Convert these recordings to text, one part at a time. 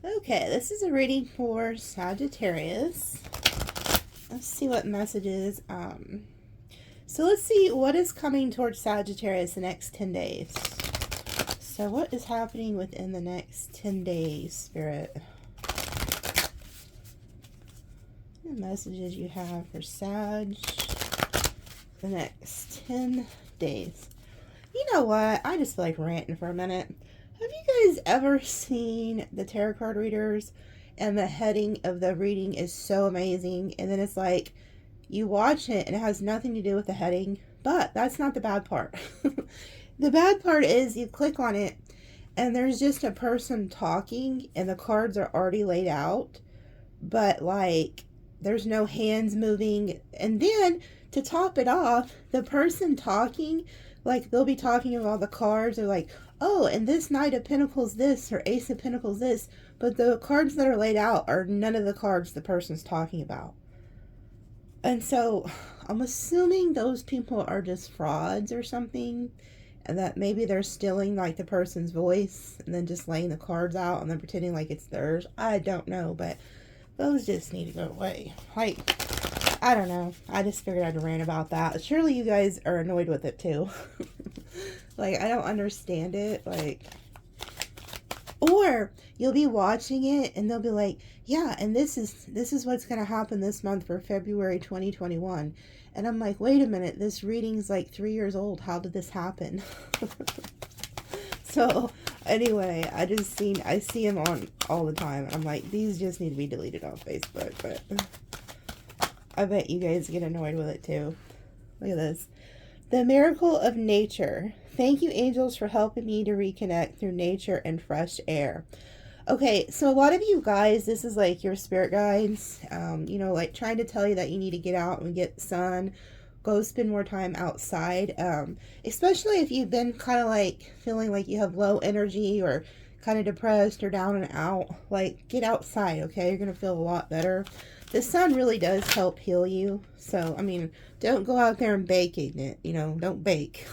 Okay, this is a reading for Sagittarius. Let's see what messages. So let's see what is coming towards Sagittarius the next 10 days. So what is happening within the next 10 days, Spirit? The messages you have for Sag the next 10 days. You know what? I just feel like ranting for a minute. Have you guys ever seen the tarot card readers and the heading of the reading is so amazing, and then it's like you watch it and it has nothing to do with the heading? But that's not the bad part. The bad part is you click on it and there's just a person talking and the cards are already laid out, but like there's no hands moving. And then to top it off, the person talking, like they'll be talking about the cards, or like, oh, and this Knight of Pentacles this, or Ace of Pentacles this, but the cards that are laid out are none of the cards the person's talking about. And so I'm assuming those people are just frauds or something, and that maybe they're stealing like the person's voice and then just laying the cards out and then pretending like it's theirs. I don't know, but those just need to go away. Like, I don't know. I just figured I'd rant about that. Surely you guys are annoyed with it too. Like, I don't understand it. Like, or you'll be watching it and they'll be like, yeah, and this is what's going to happen this month for February 2021. And I'm like, wait a minute, this reading's like 3 years old. How did this happen? So anyway, I see them on all the time. I'm like, these just need to be deleted off Facebook. But I bet you guys get annoyed with it too. Look at this. The miracle of nature. Thank you, angels, for helping me to reconnect through nature and fresh air. Okay, so a lot of you guys, this is like your spirit guides, you know, like trying to tell you that you need to get out and get sun, go spend more time outside, especially if you've been kind of like feeling like you have low energy or kind of depressed or down and out. Like, get outside, okay? You're going to feel a lot better. The sun really does help heal you. So, I mean, don't go out there and baking it, you know, don't bake.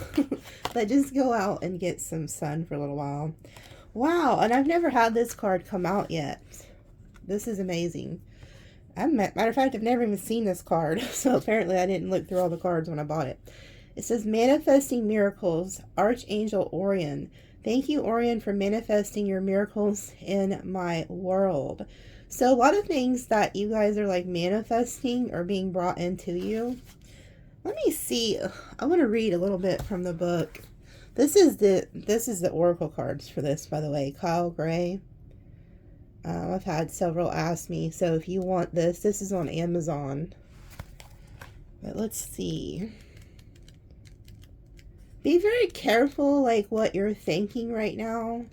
But just go out and get some sun for a little while. Wow, and I've never had this card come out yet. This is amazing. Matter of fact, I've never even seen this card, so apparently I didn't look through all the cards when I bought it. It says, Manifesting Miracles, Archangel Orion. Thank you, Orion, for manifesting your miracles in my world. So a lot of things that you guys are like manifesting are being brought into you. Let me see. I want to read a little bit from the book. This is the oracle cards for this, by the way. Kyle Gray. I've had several ask me, so if you want this is on Amazon. But let's see. Be very careful like what you're thinking right now,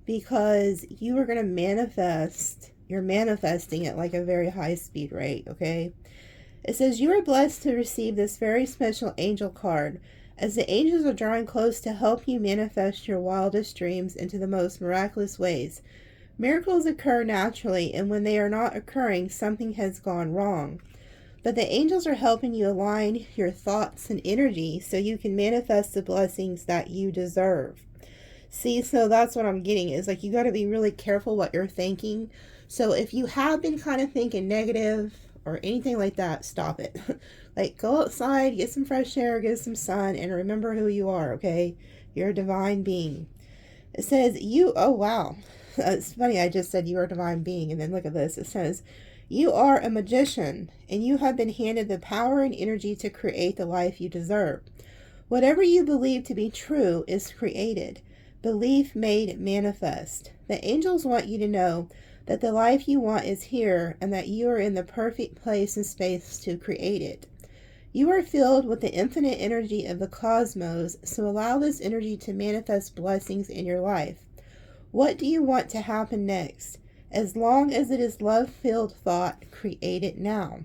because you are going to manifest. You're manifesting at like a very high speed rate, okay? It says, you are blessed to receive this very special angel card, as the angels are drawing close to help you manifest your wildest dreams into the most miraculous ways. Miracles occur naturally, and when they are not occurring, something has gone wrong. But the angels are helping you align your thoughts and energy so you can manifest the blessings that you deserve. See, so that's what I'm getting, is like you got to be really careful what you're thinking. So if you have been kind of thinking negative or anything like that, stop it. Like, go outside, get some fresh air, get some sun, and remember who you are, okay? You're a divine being. It says, oh wow. It's funny, I just said you are a divine being, and then look at this. It says, you are a magician, and you have been handed the power and energy to create the life you deserve. Whatever you believe to be true is created. Belief made manifest. The angels want you to know that the life you want is here, and that you are in the perfect place and space to create it. You are filled with the infinite energy of the cosmos, so allow this energy to manifest blessings in your life. What do you want to happen next? As long as it is love-filled thought, create it now.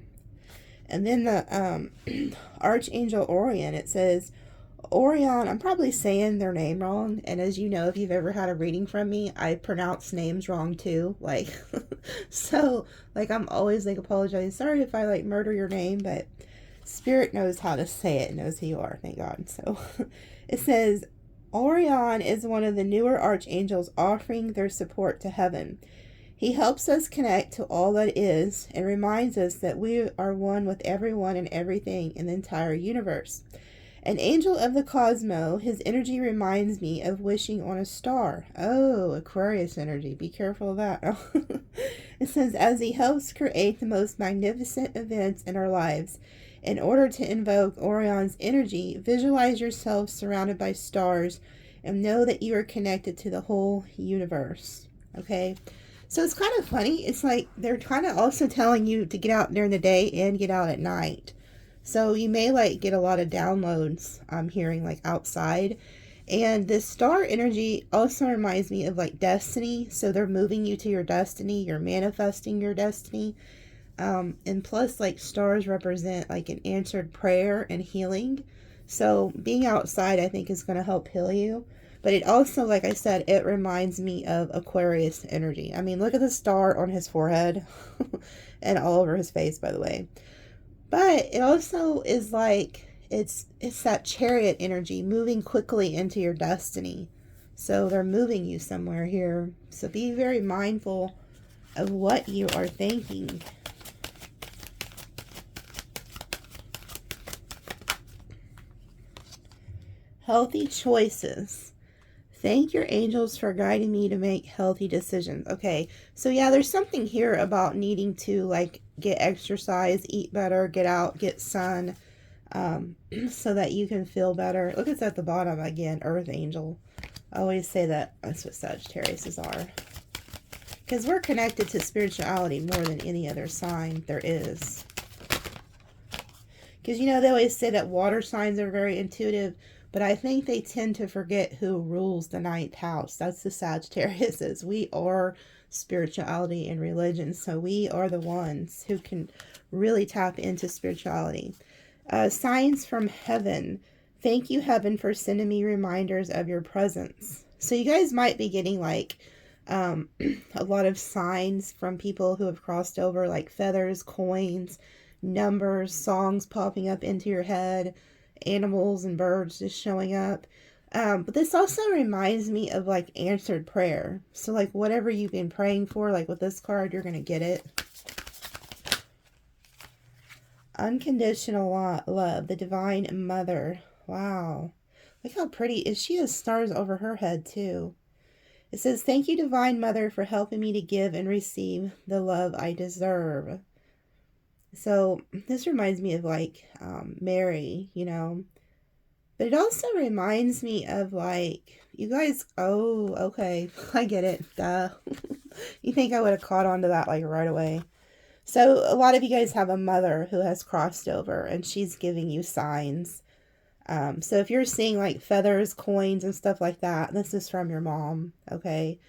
And then the Archangel Orion, it says, Orion, I'm probably saying their name wrong, and as you know, if you've ever had a reading from me, I pronounce names wrong too, like, so, like, I'm always, like, apologizing, sorry if I, like, murder your name, but Spirit knows how to say it, knows who you are, thank God. So, it says, Orion is one of the newer archangels offering their support to heaven. He helps us connect to all that is and reminds us that we are one with everyone and everything in the entire universe. An angel of the cosmos, his energy reminds me of wishing on a star. Oh, Aquarius energy. Be careful of that. It says, as he helps create the most magnificent events in our lives. In order to invoke Orion's energy, visualize yourself surrounded by stars and know that you are connected to the whole universe. Okay? So it's kind of funny. It's like they're kind of also telling you to get out during the day and get out at night. So you may like get a lot of downloads I'm hearing like outside. And this star energy also reminds me of like destiny. So they're moving you to your destiny. You're manifesting your destiny. And plus like stars represent like an answered prayer and healing. So being outside I think is going to help heal you. But it also, like I said, it reminds me of Aquarius energy. I mean, look at the star on his forehead and all over his face, by the way. But it also is like it's that chariot energy moving quickly into your destiny. So they're moving you somewhere here. So be very mindful of what you are thinking. Healthy choices. Thank your angels for guiding me to make healthy decisions. Okay, so yeah, there's something here about needing to like get exercise, eat better, get out, get sun, so that you can feel better. Look, it's at the bottom again, Earth Angel. I always say that that's what Sagittarius are. Because we're connected to spirituality more than any other sign there is. Because, you know, they always say that water signs are very intuitive, but I think they tend to forget who rules the ninth house. That's the Sagittariuses. We are spirituality and religion, so we are the ones who can really tap into spirituality. Signs from heaven. Thank you, heaven, for sending me reminders of your presence. So you guys might be getting like a lot of signs from people who have crossed over, like feathers, coins, numbers, songs popping up into your head, animals and birds just showing up. But this also reminds me of like answered prayer. So like whatever you've been praying for, like with this card, you're going to get it. Unconditional love, the Divine Mother. Wow. Look how pretty. She has stars over her head too. It says, thank you, Divine Mother, for helping me to give and receive the love I deserve. So this reminds me of like Mary, you know. But it also reminds me of like, you guys, oh, okay, I get it, duh. You think I would have caught on to that like right away. So a lot of you guys have a mother who has crossed over and she's giving you signs. So if you're seeing like feathers, coins, and stuff like that, this is from your mom, okay?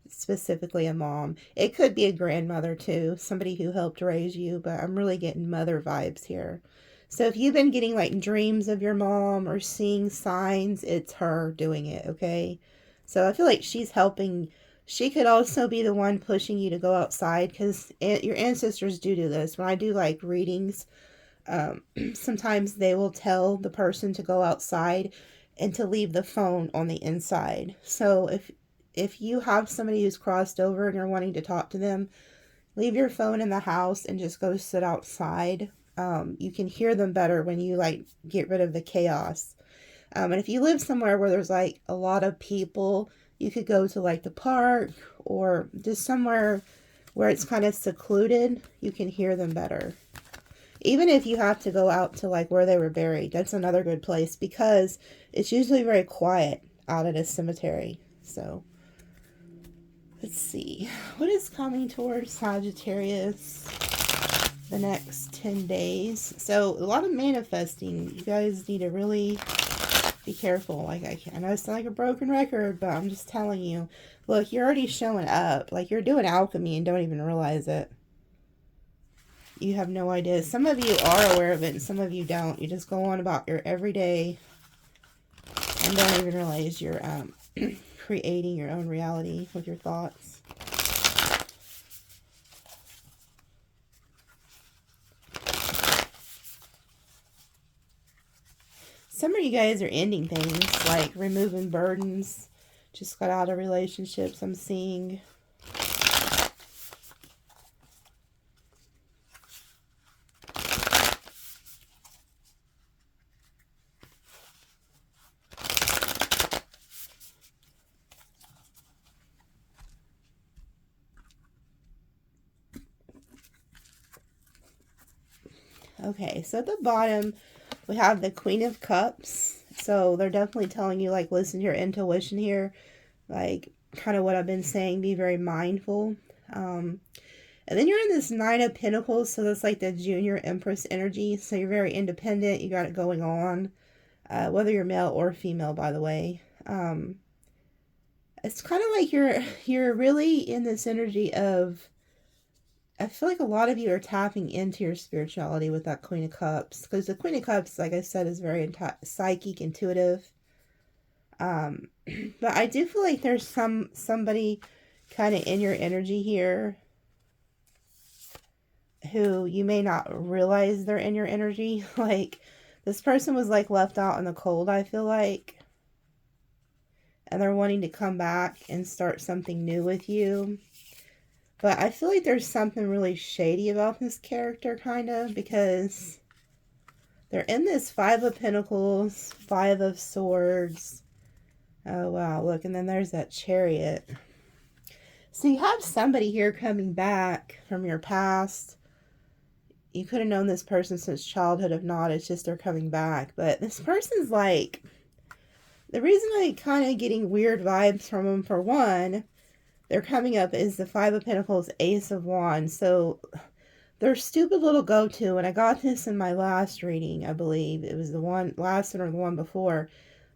Specifically a mom. It could be a grandmother too, somebody who helped raise you, but I'm really getting mother vibes here. So if you've been getting like dreams of your mom or seeing signs, it's her doing it, okay? So I feel like she's helping. She could also be the one pushing you to go outside, because your ancestors do this. When I do like readings, sometimes they will tell the person to go outside and to leave the phone on the inside. So if you have somebody who's crossed over and you're wanting to talk to them, leave your phone in the house and just go sit outside. You can hear them better when you like get rid of the chaos. And if you live somewhere where there's like a lot of people, you could go to like the park or just somewhere where it's kind of secluded. You can hear them better. Even if you have to go out to like where they were buried, that's another good place, because it's usually very quiet out at a cemetery. So let's see, what is coming towards Sagittarius the next 10 days? So a lot of manifesting. You guys need to really be careful. Like I know it's like a broken record, but I'm just telling you, look, you're already showing up. Like you're doing alchemy and don't even realize it. You have no idea. Some of you are aware of it and some of you don't. You just go on about your everyday and don't even realize you're creating your own reality with your thoughts. some of you guys are ending things, like removing burdens. Just got out of relationships, I'm seeing. Okay, so at the bottom, we have the Queen of Cups. So they're definitely telling you, like, listen to your intuition here. Like, kind of what I've been saying, be very mindful. And then you're in this Nine of Pentacles, so that's like the Junior Empress energy. So you're very independent, you got it going on. Whether you're male or female, by the way. It's kind of like you're really in this energy of, I feel like a lot of you are tapping into your spirituality with that Queen of Cups. Because the Queen of Cups, like I said, is very psychic, intuitive. But I do feel like there's somebody kind of in your energy here who you may not realize they're in your energy. Like, this person was like left out in the cold, I feel like. And they're wanting to come back and start something new with you. But I feel like there's something really shady about this character, kind of, because they're in this Five of Pentacles, Five of Swords. Oh, wow, look, and then there's that Chariot. So you have somebody here coming back from your past. You could have known this person since childhood. If not, it's just they're coming back. But this person's like, the reason I'm kind of getting weird vibes from them, for one, they're coming up is the Five of Pentacles, Ace of Wands. So their stupid little go-to, and I got this in my last reading, I believe. It was the last one or the one before.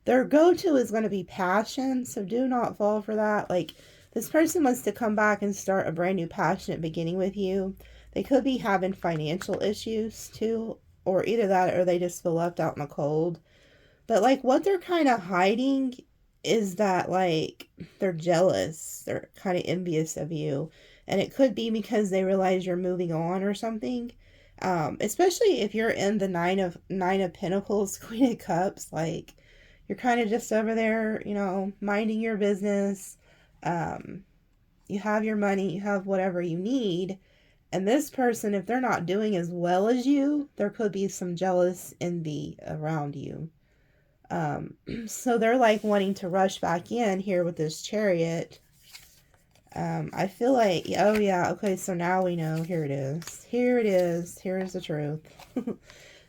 Their go-to is going to be passion, so do not fall for that. Like, this person wants to come back and start a brand new passionate beginning with you. They could be having financial issues, too, or either that or they just feel left out in the cold. But, like, what they're kind of hiding is that, like, they're jealous. They're kind of envious of you. And it could be because they realize you're moving on or something. Especially if you're in the Nine of Pentacles, Queen of Cups. Like, you're kind of just over there, you know, minding your business. You have your money. You have whatever you need. And this person, if they're not doing as well as you, there could be some jealous envy around you. So they're like wanting to rush back in here with this Chariot. I feel like, oh yeah, okay, so now we know. Here it is. Here it is. Here's the truth.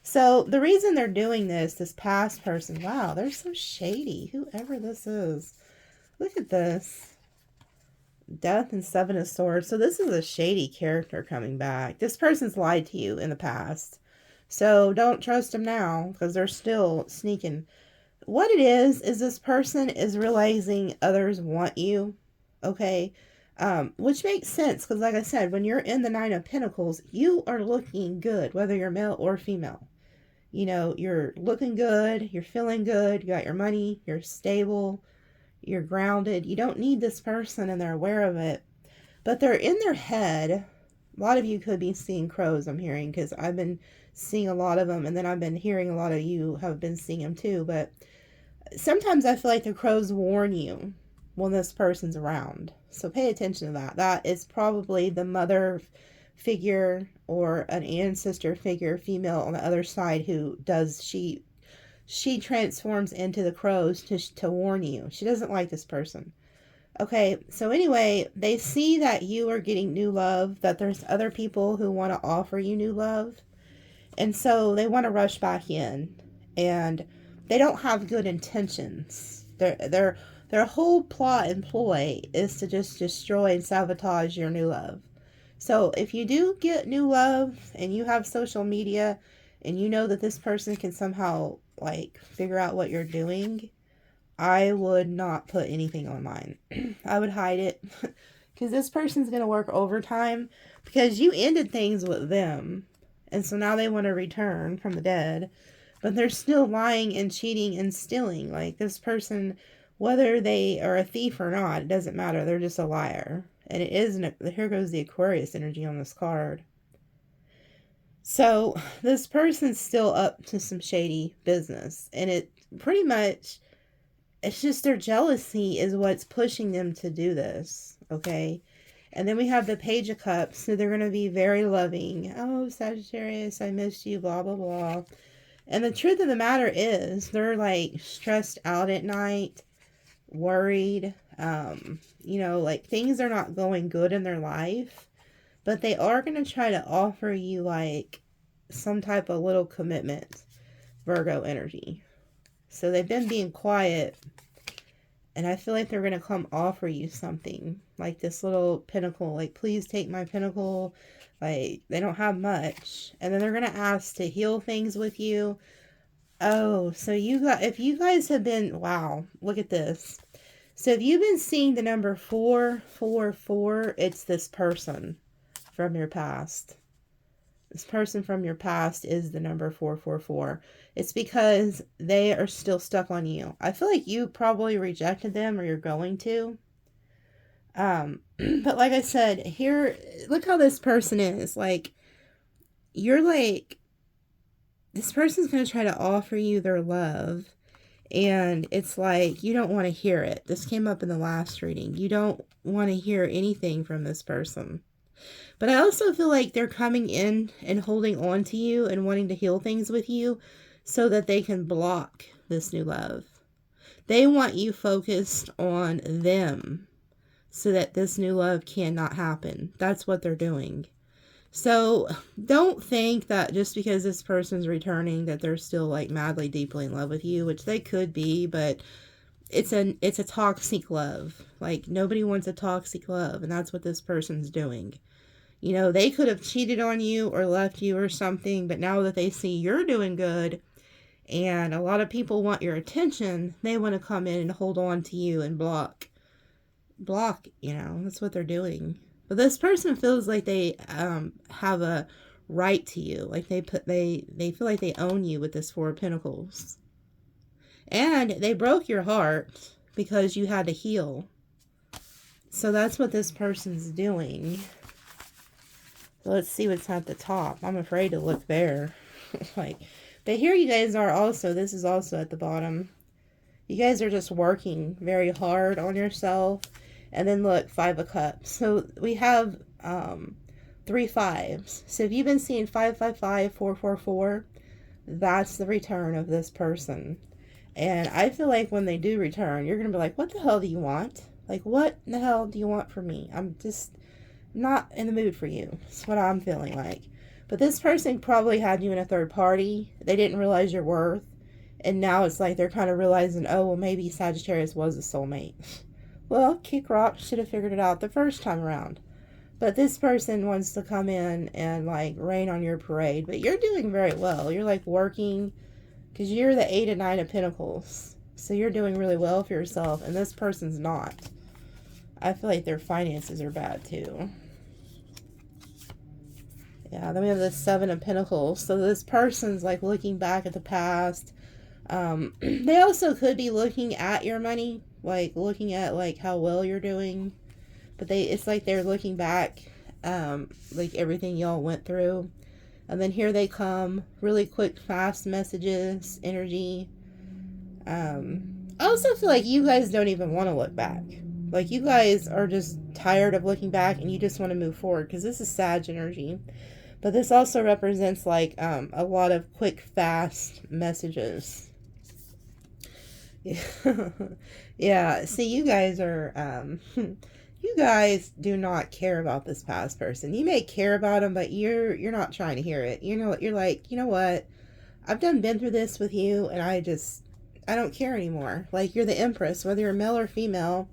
So the reason they're doing this past person, wow, they're so shady. Whoever this is. Look at this. Death and Seven of Swords. So this is a shady character coming back. This person's lied to you in the past. So don't trust them now, because they're still sneaking. What it is this person is realizing others want you, okay? Which makes sense, because like I said, when you're in the Nine of Pentacles, you are looking good, whether you're male or female. You know, you're looking good, you're feeling good, you got your money, you're stable, you're grounded. You don't need this person, and they're aware of it. But they're in their head. A lot of you could be seeing crows, I'm hearing, because I've been seeing a lot of them, and then I've been hearing a lot of you have been seeing them too. But sometimes I feel like the crows warn you when this person's around. So pay attention to that. That is probably the mother figure or an ancestor figure, female on the other side, who does, she transforms into the crows to warn you. She doesn't like this person. Okay, so anyway, they see that you are getting new love, that there's other people who want to offer you new love. And so they want to rush back in. And they don't have good intentions. Their whole plot and ploy is to just destroy and sabotage your new love. So if you do get new love and you have social media and you know that this person can somehow, like, figure out what you're doing, I would not put anything online. I would hide it. Because this person's going to work overtime, because you ended things with them. And so now they want to return from the dead. But they're still lying and cheating and stealing. Like, this person, whether they are a thief or not, it doesn't matter. They're just a liar. And it isn't. Here goes the Aquarius energy on this card. So this person's still up to some shady business, and it pretty much, it's just their jealousy is what's pushing them to do this, okay? And then we have the Page of Cups, so they're going to be very loving. Oh, Sagittarius, I missed you, blah, blah, blah. And the truth of the matter is, they're like stressed out at night, worried. Like things are not going good in their life, but they are going to try to offer you like some type of little commitment, Virgo energy. So they've been being quiet, and I feel like they're going to come offer you something like this little pinnacle, like, please take my pinnacle. Like, they don't have much, and then they're going to ask to heal things with you. Oh, so if you guys have been, wow, look at this. So if you've been seeing the number 444, it's this person from your past. This person from your past is the number 444. It's because they are still stuck on you. I feel like you probably rejected them, or you're going to. But like I said, here, look how this person is. Like, you're like, this person's going to try to offer you their love, and it's like, you don't want to hear it. This came up in the last reading. You don't want to hear anything from this person. But I also feel like they're coming in and holding on to you and wanting to heal things with you so that they can block this new love. They want you focused on them so that this new love cannot happen. That's what they're doing. So don't think that just because this person's returning that they're still like madly, deeply in love with you, which they could be, but it's a toxic love. Like, nobody wants a toxic love, and that's what this person's doing. They could have cheated on you or left you or something, but now that they see you're doing good and a lot of people want your attention, they want to come in and hold on to you and block, that's what they're doing. But this person feels like they have a right to you. Like they feel like they own you with this 4 of Pentacles. And they broke your heart because you had to heal. So that's what this person's doing. Let's see what's at the top. I'm afraid to look there. But here you guys are also. This is also at the bottom. You guys are just working very hard on yourself. And then look, 5 of Cups. So we have 3 5s. So if you've been seeing 555, 444, that's the return of this person. And I feel like when they do return, you're going to be like, what the hell do you want? Like, what the hell do you want from me? I'm just not in the mood for you. That's what I'm feeling like. But this person probably had you in a third party. They didn't realize your worth. And now it's like they're kind of realizing, oh, well, maybe Sagittarius was a soulmate. Well, kick rocks, should have figured it out the first time around. But this person wants to come in and like rain on your parade. But you're doing very well. You're like working, because you're the 8 and 9 of Pentacles. So you're doing really well for yourself. And this person's not. I feel like their finances are bad too. Yeah, then we have the 7 of Pentacles. So this person's like looking back at the past. They also could be looking at your money, like looking at like how well you're doing. But it's like they're looking back, like everything y'all went through. And then here they come, really quick, fast messages, energy. I also feel like you guys don't even want to look back. Like, you guys are just tired of looking back and you just want to move forward, because this is Sag energy. But this also represents like a lot of quick, fast messages. Yeah. Yeah. See, you guys are, you guys do not care about this past person. You may care about them, but you're not trying to hear it. You're like, you know what? I've been through this with you, and I don't care anymore. Like, you're the Empress, whether you're male or female.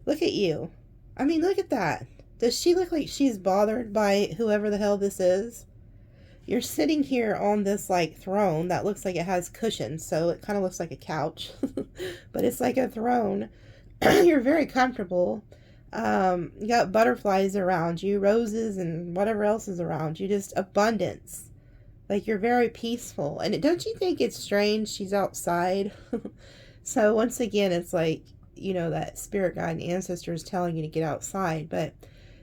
Look at you. I mean, look at that. Does she look like she's bothered by whoever the hell this is? You're sitting here on this like throne that looks like it has cushions, so it kind of looks like a couch, but it's like a throne. You're very comfortable. You got butterflies around you, roses, and whatever else is around you. Just abundance. Like, you're very peaceful. And don't you think it's strange she's outside? So once again, it's like, that spirit guide and ancestors telling you to get outside, but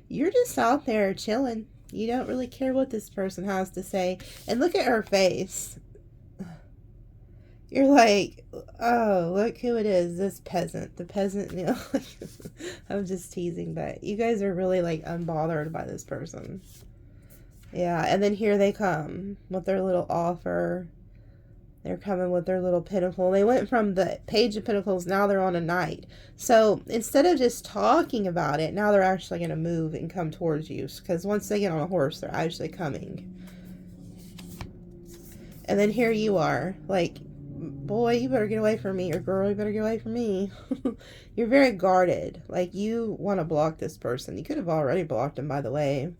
you're just out there chilling, You don't really care what this person has to say. And look at her face. You're like, oh, look who it is, this peasant. The peasant, you know. I'm just teasing, but you guys are really like unbothered by this person. Yeah, and then here they come with their little offer. They're coming with their little pinnacle. They went from the Page of Pentacles, now they're on a Knight. So instead of just talking about it, now they're actually going to move and come towards you. Because once they get on a horse, they're actually coming. And then here you are, like, boy, you better get away from me, or girl, you better get away from me. You're very guarded. Like, you want to block this person. You could have already blocked them, by the way.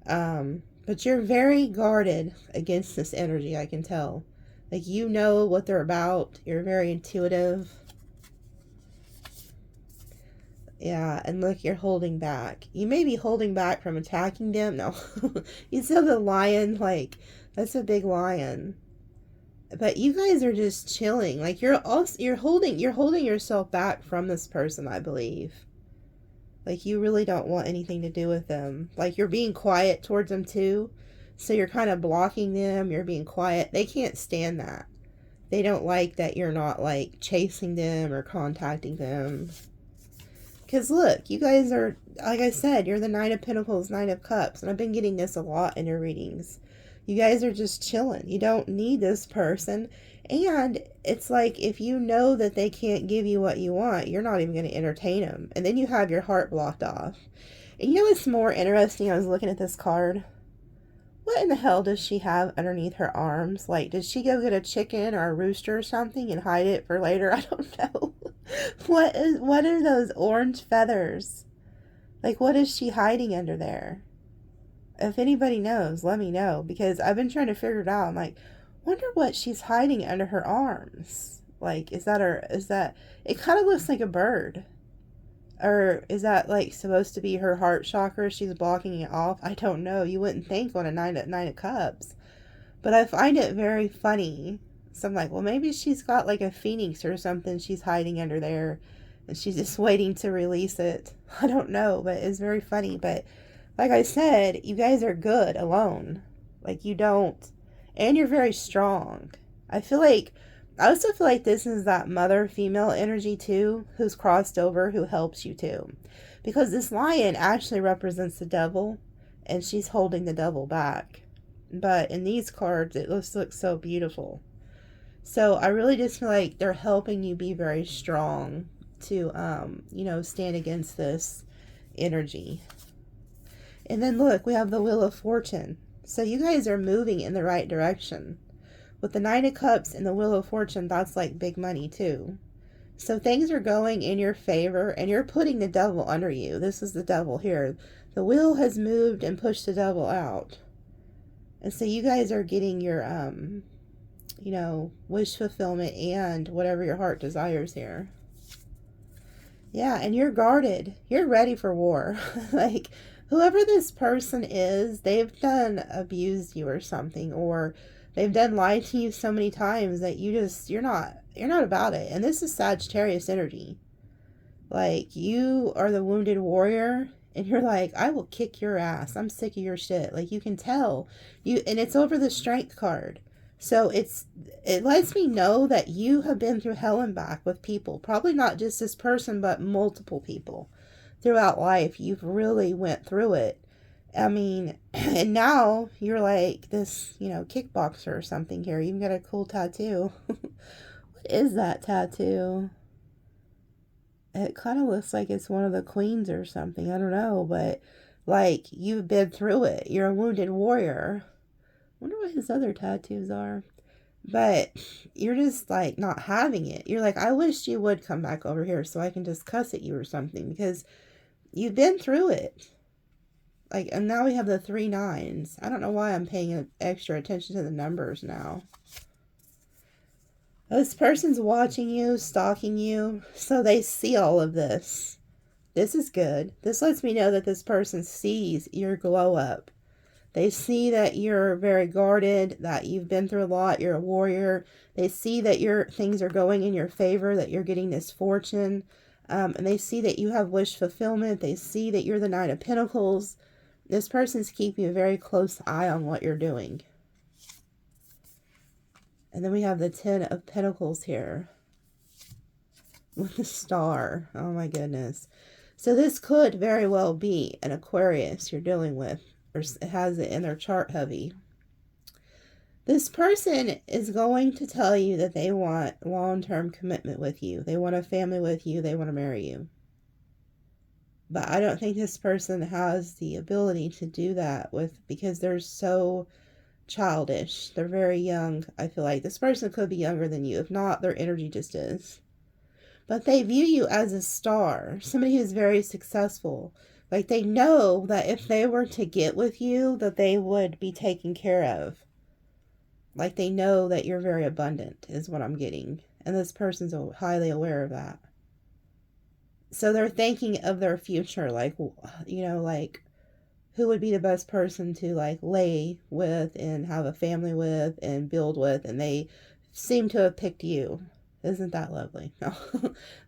But you're very guarded against this energy, I can tell. Like, you know what they're about. You're very intuitive. Yeah, and look, you're holding back. You may be holding back from attacking them. No. You see the lion? Like, that's a big lion. But you guys are just chilling. Like, you're holding yourself back from this person, I believe. Like, you really don't want anything to do with them. Like, you're being quiet towards them too. So you're kind of blocking them. You're being quiet. They can't stand that. They don't like that you're not, like, chasing them or contacting them. Because look, you guys are, like I said, you're the Knight of Pentacles, Knight of Cups. And I've been getting this a lot in your readings. You guys are just chilling. You don't need this person. And it's like, if you know that they can't give you what you want, you're not even going to entertain them. And then you have your heart blocked off. And you know what's more interesting? I was looking at this card. What in the hell does she have underneath her arms? Like, did she go get a chicken or a rooster or something and hide it for later? I don't know. What are those orange feathers? Like, what is she hiding under there? If anybody knows, let me know. Because I've been trying to figure it out. I'm like, wonder what she's hiding under her arms. Like, is that it kind of looks like a bird. Or is that, like, supposed to be her heart chakra? She's blocking it off? I don't know. You wouldn't think on a Nine of Cups. But I find it very funny. So I'm like, well, maybe she's got, like, a phoenix or something she's hiding under there. And she's just waiting to release it. I don't know, but it's very funny. But like I said, you guys are good alone. Like, you don't. And you're very strong. I also feel like this is that mother female energy too, who's crossed over, who helps you too. Because this lion actually represents the devil, and she's holding the devil back. But in these cards, it looks so beautiful. So I really just feel like they're helping you be very strong to, stand against this energy. And then look, we have the Wheel of Fortune. So you guys are moving in the right direction. With the Nine of Cups and the Wheel of Fortune, that's like big money too. So things are going in your favor, and you're putting the devil under you. This is the devil here. The wheel has moved and pushed the devil out. And so you guys are getting your, wish fulfillment and whatever your heart desires here. Yeah, and you're guarded. You're ready for war. Like, whoever this person is, they've done abused you or something, or they've done lied to you so many times that you're not about it. And this is Sagittarius energy. Like, you are the wounded warrior, and you're like, I will kick your ass. I'm sick of your shit. Like, you can tell. And it's over the Strength card. So it lets me know that you have been through hell and back with people. Probably not just this person, but multiple people throughout life. You've really went through it. I mean, and now you're like this, kickboxer or something here. You even got a cool tattoo. What is that tattoo? It kind of looks like it's one of the queens or something. I don't know, but like, you've been through it. You're a wounded warrior. Wonder what his other tattoos are. But you're just like not having it. You're like, I wish you would come back over here so I can just cuss at you or something, because you've been through it. Like, and now we have the 3 9s. I don't know why I'm paying extra attention to the numbers now. This person's watching you, stalking you, so they see all of this. This is good. This lets me know that this person sees your glow up. They see that you're very guarded, that you've been through a lot, you're a warrior. They see that things are going in your favor, that you're getting this fortune. And they see that you have wish fulfillment. They see that you're the Knight of Pentacles. This person's keeping a very close eye on what you're doing. And then we have the Ten of Pentacles here with the Star. Oh my goodness. So this could very well be an Aquarius you're dealing with, or has it in their chart heavy. This person is going to tell you that they want long-term commitment with you. They want a family with you. They want to marry you. But I don't think this person has the ability to do that because they're so childish. They're very young. I feel like this person could be younger than you. If not, their energy just is. But they view you as a star, somebody who's very successful. Like they know that if they were to get with you, that they would be taken care of. Like they know that you're very abundant is what I'm getting. And this person's highly aware of that. So they're thinking of their future, like, you know, like who would be the best person to like lay with and have a family with and build with. And they seem to have picked you. Isn't that lovely? No.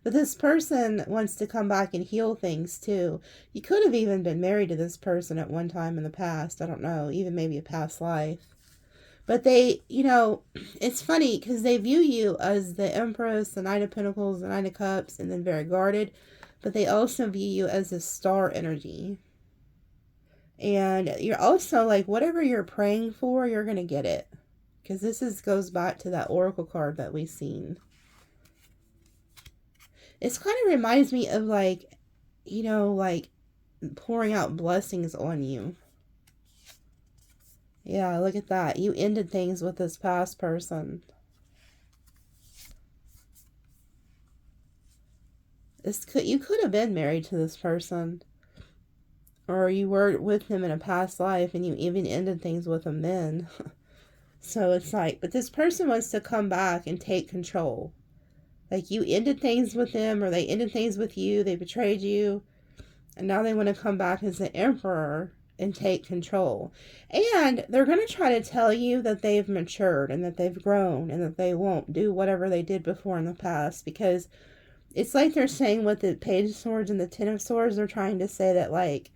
But this person wants to come back and heal things too. You could have even been married to this person at one time in the past. I don't know, even maybe a past life. But they, you know, it's funny because they view you as the Empress, the Knight of Pentacles, the Knight of Cups, and then very guarded. But they also view you as a star energy. And you're also like, whatever you're praying for, you're going to get it. Because this goes back to that Oracle card that we've seen. It's kind of reminds me of like, you know, like pouring out blessings on you. Yeah, look at that. You ended things with this past person. You could have been married to this person. Or you were with him in a past life and you even ended things with him then. So it's like, but this person wants to come back and take control. Like you ended things with them or they ended things with you. They betrayed you. And now they want to come back as the Emperor and take control. And they're going to try to tell you that they've matured and that they've grown and that they won't do whatever they did before in the past. Because it's like they're saying with the Page of Swords and the Ten of Swords, they're trying to say that like,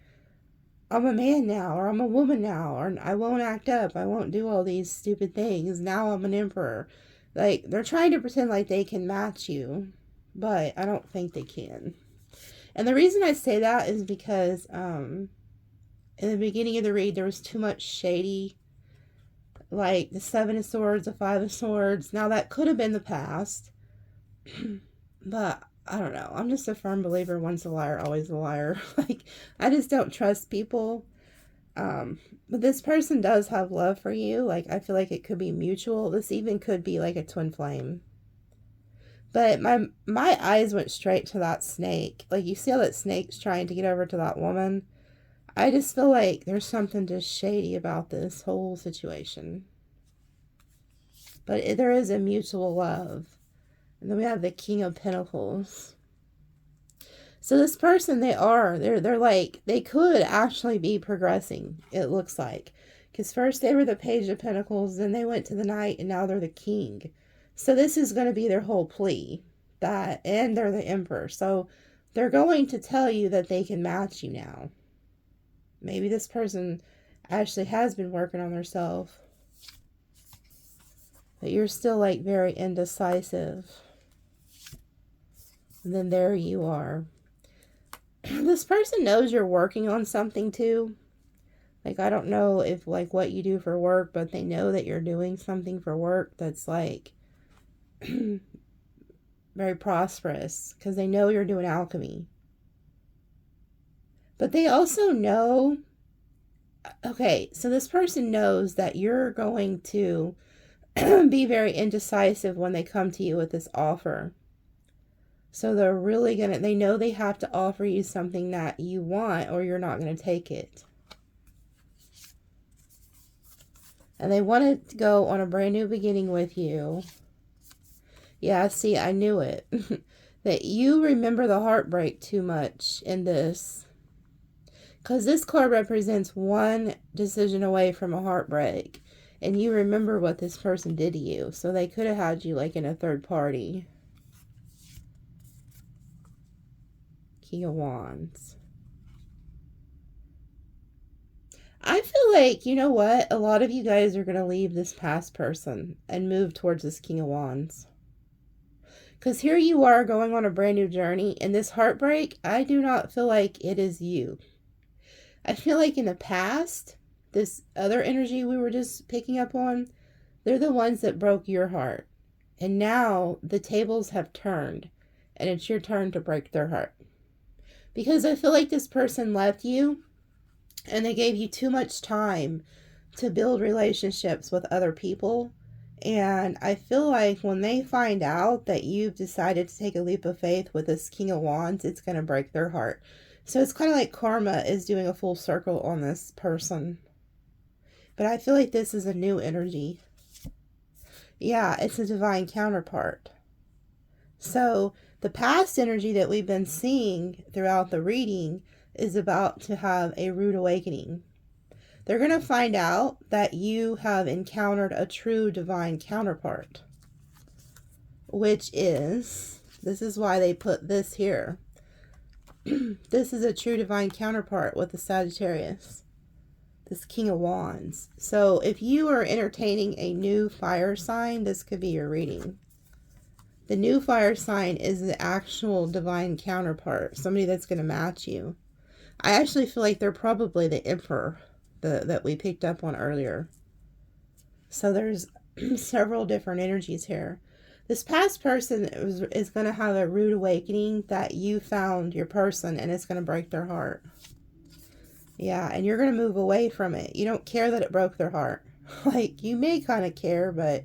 I'm a man now, or I'm a woman now, or I won't act up. I won't do all these stupid things. Now I'm an emperor. Like, they're trying to pretend like they can match you, but I don't think they can. And the reason I say that is because in the beginning of the read, there was too much shady, like the Seven of Swords, the Five of Swords. Now, that could have been the past, but I don't know. I'm just a firm believer, once a liar, always a liar. Like, I just don't trust people. But this person does have love for you. Like, I feel like it could be mutual. This even could be like a twin flame. But my eyes went straight to that snake. Like, you see how that snake's trying to get over to that woman? I just feel like there's something just shady about this whole situation. But there is a mutual love. And then we have the King of Pentacles. So this person, they're like, they could actually be progressing, it looks like. Because first they were the Page of Pentacles, then they went to the Knight, and now they're the King. So this is going to be their whole plea. And they're the Emperor. So they're going to tell you that they can match you now. Maybe this person actually has been working on themselves. But you're still like very indecisive. And then there you are. This person knows you're working on something too. Like, I don't know if like what you do for work, but they know that you're doing something for work that's like very prosperous, because they know you're doing alchemy. But they also know, okay, so this person knows that you're going to be very indecisive when they come to you with this offer. So they're really they know they have to offer you something that you want, or you're not going to take it. And they want to go on a brand new beginning with you. Yeah, see, I knew it. That you remember the heartbreak too much in this. Because this card represents one decision away from a heartbreak. And you remember what this person did to you. So they could have had you like in a third party. King of Wands. I feel like, you know what? A lot of you guys are going to leave this past person and move towards this King of Wands. Because here you are going on a brand new journey, and this heartbreak, I do not feel like it is you. I feel like in the past, this other energy we were just picking up on, they're the ones that broke your heart. And now the tables have turned, and it's your turn to break their heart. Because I feel like this person left you, and they gave you too much time to build relationships with other people. And I feel like when they find out that you've decided to take a leap of faith with this King of Wands, it's going to break their heart. So it's kind of like karma is doing a full circle on this person. But I feel like this is a new energy. Yeah, it's a divine counterpart. So the past energy that we've been seeing throughout the reading is about to have a rude awakening. They're going to find out that you have encountered a true divine counterpart, which is, this is why they put this here. This is a true divine counterpart with the Sagittarius, this King of Wands. So if you are entertaining a new fire sign, this could be your reading. The new fire sign is the actual divine counterpart, somebody that's going to match you. I actually feel like they're probably the Emperor that we picked up on earlier. So there's several different energies here. This past person is going to have a rude awakening that you found your person, and it's going to break their heart. Yeah, and you're going to move away from it. You don't care that it broke their heart. Like, you may kind of care, but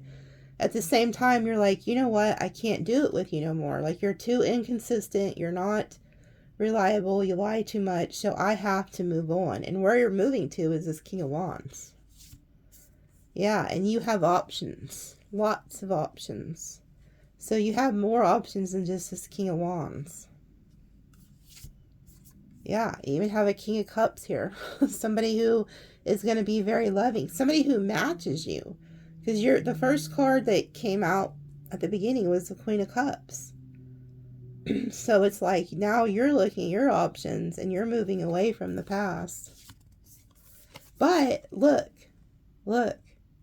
at the same time, you're like, you know what? I can't do it with you no more. Like, you're too inconsistent. You're not reliable, you lie too much, so I have to move on. And where you're moving to is this King of Wands. Yeah, and you have options, lots of options. So you have more options than just this King of Wands. Yeah, you even have a King of Cups here. Somebody who is going to be very loving, somebody who matches you, because the first card that came out at the beginning was the Queen of Cups. So it's like now you're looking at your options and you're moving away from the past. But look,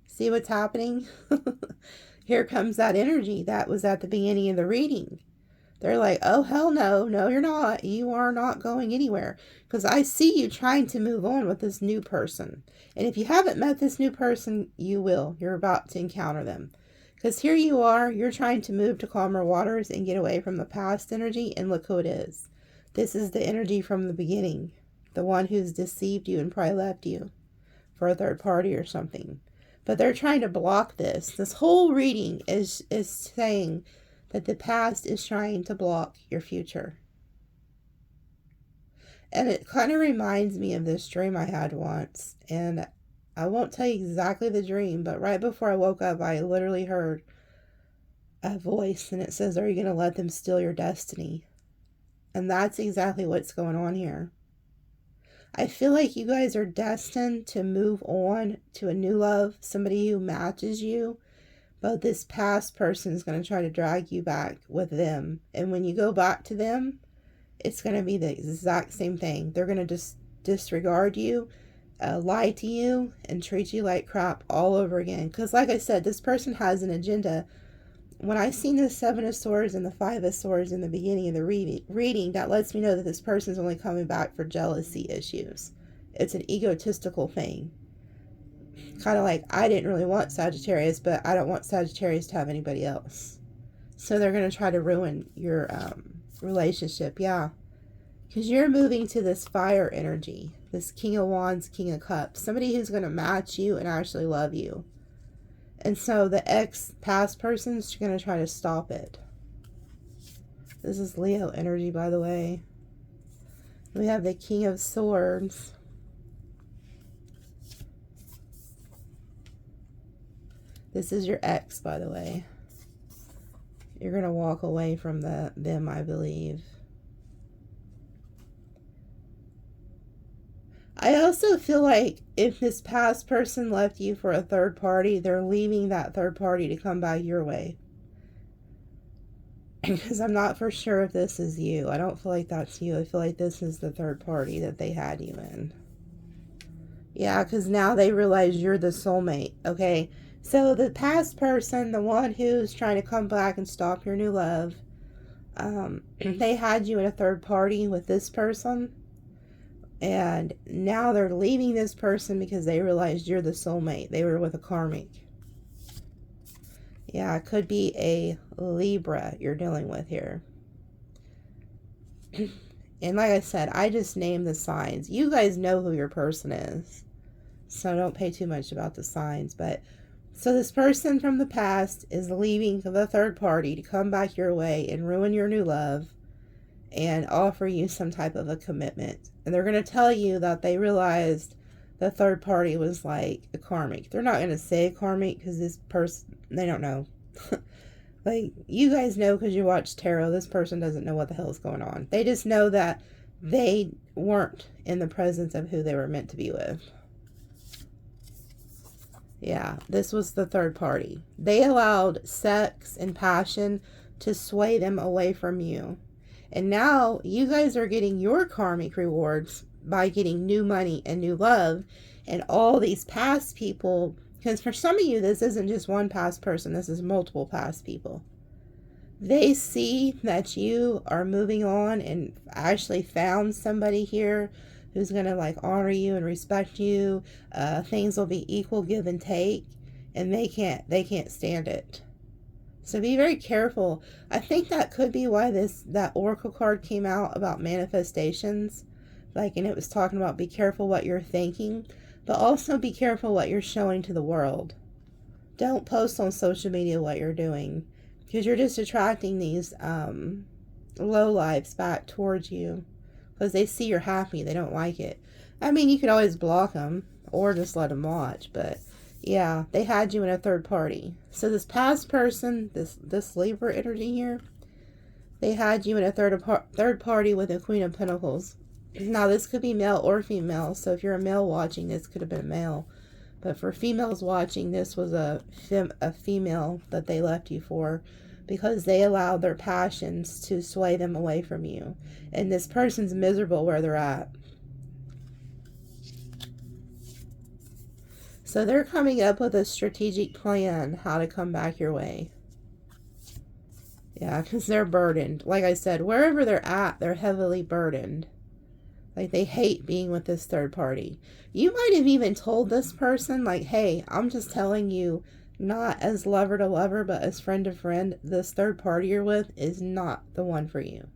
see what's happening? Here comes that energy that was at the beginning of the reading. They're like, oh, hell no, you're not. You are not going anywhere. Because I see you trying to move on with this new person. And if you haven't met this new person, you will. You're about to encounter them. Because here you are, you're trying to move to calmer waters and get away from the past energy, and look who it is. This is the energy from the beginning. The one who's deceived you and probably left you for a third party or something. But they're trying to block this. This whole reading is saying that the past is trying to block your future. And it kind of reminds me of this dream I had once, and I won't tell you exactly the dream, but right before I woke up, I literally heard a voice, and it says, are you going to let them steal your destiny? And that's exactly what's going on here. I feel like you guys are destined to move on to a new love, somebody who matches you, but this past person is going to try to drag you back with them. And when you go back to them, it's going to be the exact same thing. They're going to just disregard you, lie to you, and treat you like crap all over again. Because like I said, this person has an agenda. When I seen the Seven of Swords and the Five of Swords in the beginning of the reading, that lets me know that this person is only coming back for jealousy issues. It's an egotistical thing. Kind of like, I didn't really want Sagittarius, but I don't want Sagittarius to have anybody else. So they're going to try to ruin your relationship. Yeah. Because you're moving to this fire energy. This King of Wands, King of Cups. Somebody who's going to match you and actually love you. And so the ex-past person's going to try to stop it. This is Leo energy, by the way. We have the King of Swords. This is your ex, by the way. You're going to walk away from them, I believe. I also feel like if this past person left you for a third party, they're leaving that third party to come back your way. Because I'm not for sure if this is you. I don't feel like that's you. I feel like this is the third party that they had you in. Yeah, because now they realize you're the soulmate, okay? So the past person, the one who's trying to come back and stop your new love, they had you in a third party with this person, and now they're leaving this person because they realized you're the soulmate. They were with a karmic. Yeah, it could be a Libra you're dealing with here. And like I said, I just named the signs. You guys know who your person is, so don't pay too much about the signs. But so this person from the past is leaving the third party to come back your way and ruin your new love and offer you some type of a commitment. And they're going to tell you that they realized the third party was like a karmic. They're not going to say karmic because this person, they don't know. Like, you guys know because you watch tarot, this person doesn't know what the hell is going on. They just know that they weren't in the presence of who they were meant to be with. Yeah, this was the third party. They allowed sex and passion to sway them away from you. And now you guys are getting your karmic rewards by getting new money and new love. And all these past people, because for some of you, this isn't just one past person, this is multiple past people. They see that you are moving on and actually found somebody here who's going to like honor you and respect you. Things will be equal give and take, and they can't stand it. So be very careful. I think that could be why that oracle card came out about manifestations. Like, and it was talking about be careful what you're thinking, but also be careful what you're showing to the world. Don't post on social media what you're doing, because you're just attracting these low lives back towards you, because they see you're happy. They don't like it. I mean, you could always block them or just let them watch, but yeah, they had you in a third party. So this past person, this Libra energy here, they had you in a third party with a Queen of Pentacles. Now, this could be male or female. So if you're a male watching, this could have been a male. But for females watching, this was a female that they left you for, because they allowed their passions to sway them away from you. And this person's miserable where they're at. So they're coming up with a strategic plan how to come back your way. Yeah, because they're burdened. Like I said, wherever they're at, they're heavily burdened. Like, they hate being with this third party. You might have even told this person, like, hey, I'm just telling you, not as lover to lover, but as friend to friend, this third party you're with is not the one for you.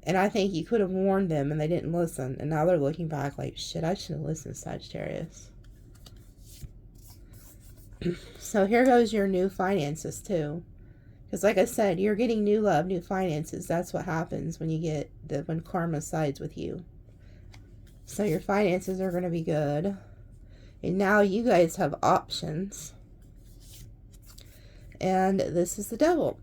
And I think you could have warned them and they didn't listen. And now they're looking back like, shit, I should have listened, Sagittarius. So here goes your new finances too. Because like I said, you're getting new love, new finances. That's what happens when you get when karma sides with you. So your finances are going to be good. And now you guys have options. And this is the devil.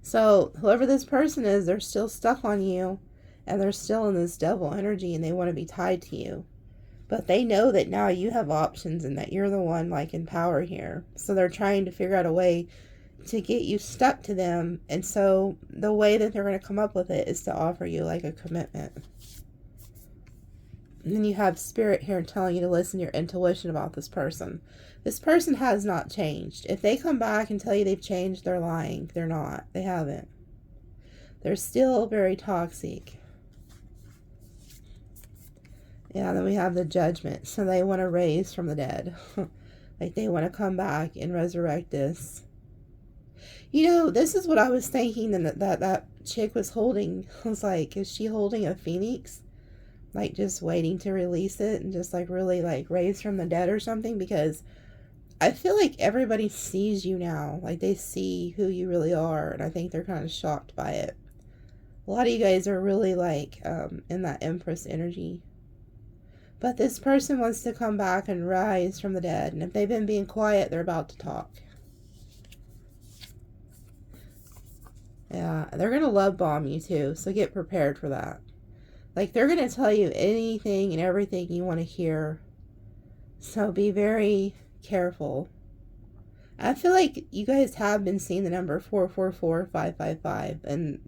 So whoever this person is, they're still stuck on you. And they're still in this devil energy and they want to be tied to you. But they know that now you have options and that you're the one like in power here. So they're trying to figure out a way to get you stuck to them. And so the way that they're going to come up with it is to offer you like a commitment. And then you have spirit here telling you to listen to your intuition about this person. This person has not changed. If they come back and tell you they've changed, they're lying. They're not. They haven't. They're still very toxic. Yeah, then we have the judgment. So they want to raise from the dead. Like, they want to come back and resurrect this. You know, this is what I was thinking that chick was holding. I was like, is she holding a phoenix? Like, just waiting to release it and just like really like raise from the dead or something? Because I feel like everybody sees you now. Like, they see who you really are. And I think they're kind of shocked by it. A lot of you guys are really like in that Empress energy. But this person wants to come back and rise from the dead. And if they've been being quiet, they're about to talk. Yeah, they're going to love bomb you too. So get prepared for that. Like, they're going to tell you anything and everything you want to hear. So be very careful. I feel like you guys have been seeing the number 444555. And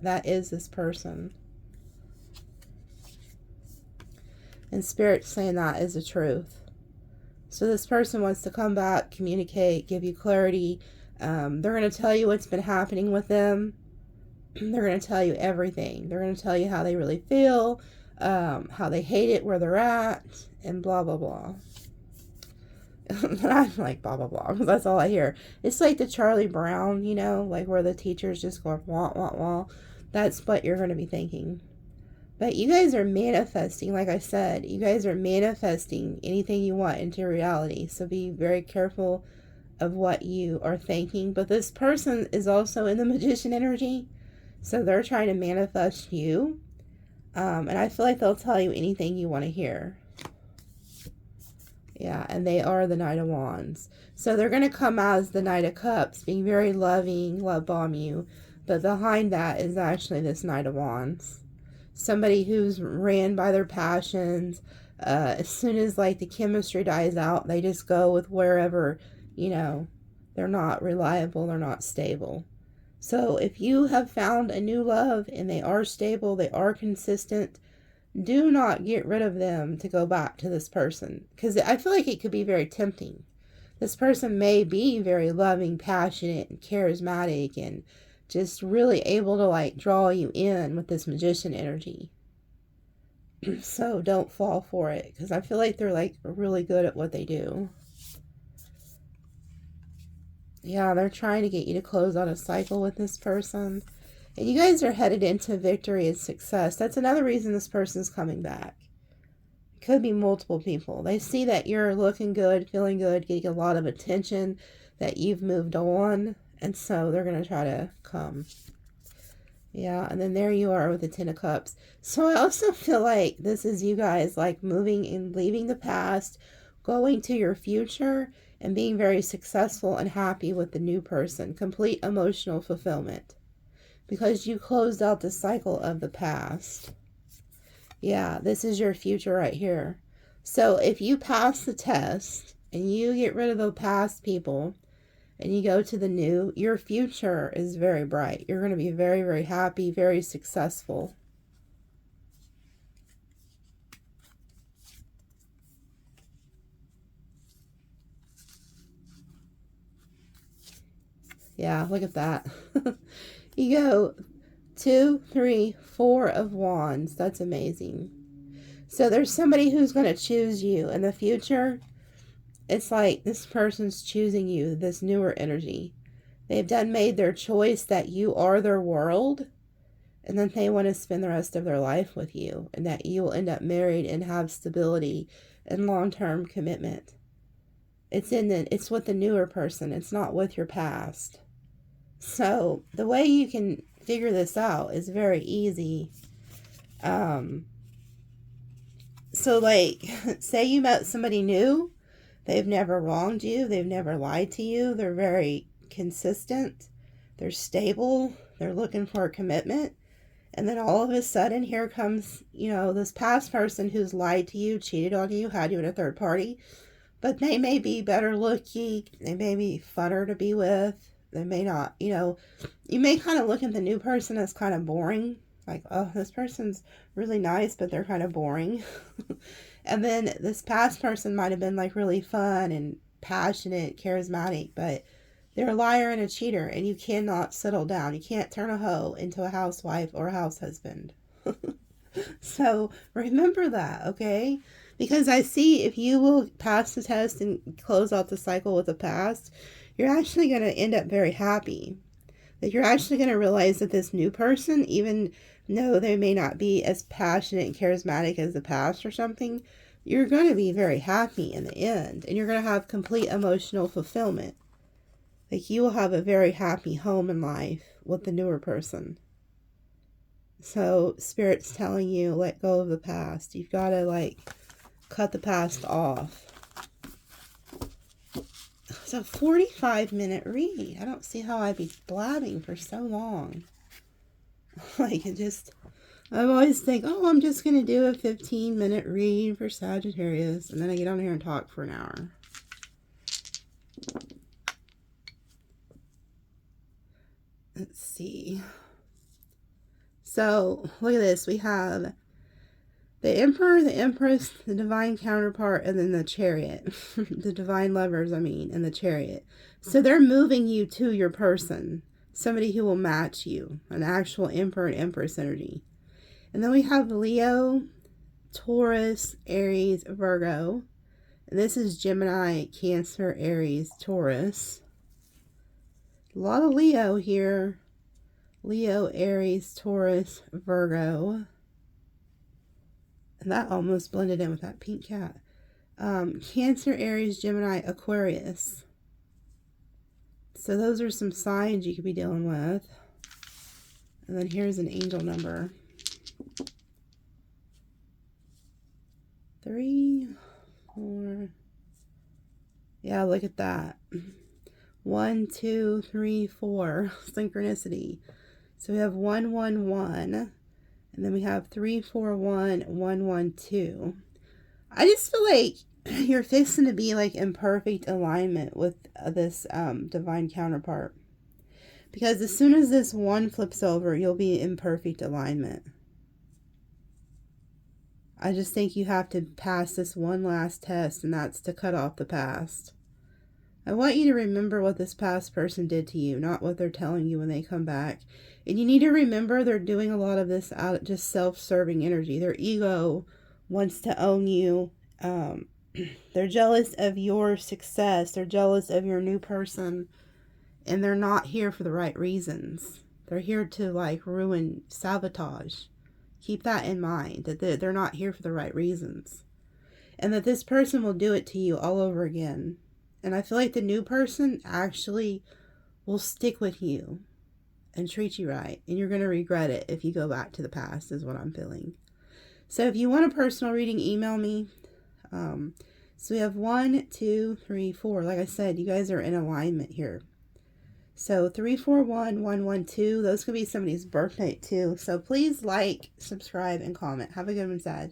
that is this person. And Spirit's saying that is the truth. So this person wants to come back, communicate, give you clarity. They're going to tell you what's been happening with them. They're going to tell you everything. They're going to tell you how they really feel, how they hate it where they're at, and blah, blah, blah. I'm like, blah, blah, blah, because that's all I hear. It's like the Charlie Brown, you know, like where the teachers just go, wah, wah, wah. That's what you're going to be thinking. But you guys are manifesting, like I said, you guys are manifesting anything you want into reality. So be very careful of what you are thinking. But this person is also in the Magician energy. So they're trying to manifest you. And I feel like they'll tell you anything you want to hear. Yeah, and they are the Knight of Wands. So they're going to come out as the Knight of Cups, being very loving, love bomb you. But behind that is actually this Knight of Wands. Somebody who's ran by their passions. As soon as like the chemistry dies out, they just go with wherever, you know, they're not reliable, they're not stable. So if you have found a new love and they are stable, they are consistent, do not get rid of them to go back to this person. Because I feel like it could be very tempting. This person may be very loving, passionate, and charismatic, and just really able to like draw you in with this Magician energy. So don't fall for it, because I feel like they're like really good at what they do. Yeah, they're trying to get you to close out a cycle with this person. And you guys are headed into victory and success. That's another reason this person's coming back. It could be multiple people. They see that you're looking good, feeling good, getting a lot of attention, that you've moved on. And so they're going to try to come. Yeah, and then there you are with the Ten of Cups. So I also feel like this is you guys like moving and leaving the past, going to your future, and being very successful and happy with the new person. Complete emotional fulfillment. Because you closed out the cycle of the past. Yeah, this is your future right here. So if you pass the test and you get rid of the past people and you go to the new, your future is very bright. You're going to be very, very happy, very successful. Yeah, look at that. You go 2, 3, 4 of Wands. That's amazing. So there's somebody who's going to choose you in the future. It's like this person's choosing you, this newer energy. They've made their choice that you are their world, and then they want to spend the rest of their life with you, and that you will end up married and have stability and long-term commitment. It's with the newer person. It's not with your past. So the way you can figure this out is very easy. So like, say you met somebody new. They've never wronged you. They've never lied to you. They're very consistent. They're stable. They're looking for a commitment. And then all of a sudden, here comes, you know, this past person who's lied to you, cheated on you, had you in a third party. But they may be better looking. They may be funner to be with. They may not, you know, you may kind of look at the new person as kind of boring. Like, oh, this person's really nice, but they're kind of boring. And then this past person might have been like really fun and passionate, charismatic, but they're a liar and a cheater, and you cannot settle down. You can't turn a hoe into a housewife or a house husband. So remember that, okay? Because I see if you will pass the test and close out the cycle with the past, you're actually going to end up very happy. That you're actually going to realize that this new person, even though they may not be as passionate and charismatic as the past or something, you're going to be very happy in the end. And you're going to have complete emotional fulfillment. Like you will have a very happy home and life with the newer person. So Spirit's telling you, let go of the past. You've got to like cut the past off. It's a 45-minute read. I don't see how I'd be blabbing for so long. Like it just, I always think, oh, I'm just going to do a 15-minute read for Sagittarius. And then I get on here and talk for an hour. Let's see. So look at this. We have The Emperor, the Empress, the Divine Counterpart, and then the Chariot. The Divine Lovers, I mean, and the Chariot. So they're moving you to your person. Somebody who will match you. An actual Emperor and Empress energy. And then we have Leo, Taurus, Aries, Virgo. And this is Gemini, Cancer, Aries, Taurus. A lot of Leo here. Leo, Aries, Taurus, Virgo. And that almost blended in with that pink cat. Cancer, Aries, Gemini, Aquarius. So those are some signs you could be dealing with. And then here's an angel number. 3, 4. Yeah, look at that. 1, 2, 3, 4. Synchronicity. So we have 1, 1, 1. And then we have 3, 4, 1, 1, 1, 2. I just feel like you're fixing to be like in perfect alignment with this divine counterpart. Because as soon as this 1 flips over, you'll be in perfect alignment. I just think you have to pass this one last test, and that's to cut off the past. I want you to remember what this past person did to you, not what they're telling you when they come back. And you need to remember they're doing a lot of this out of just self-serving energy. Their ego wants to own you. They're jealous of your success. They're jealous of your new person. And they're not here for the right reasons. They're here to like ruin, sabotage. Keep that in mind, that they're not here for the right reasons. And that this person will do it to you all over again. And I feel like the new person actually will stick with you and treat you right. And you're going to regret it if you go back to the past, is what I'm feeling. So if you want a personal reading, email me. So we have 1, 2, 3, 4. Like I said, you guys are in alignment here. So 3, 4, 1, 1, 1, 2. Those could be somebody's birthday too. So please like, subscribe, and comment. Have a good one, Sag.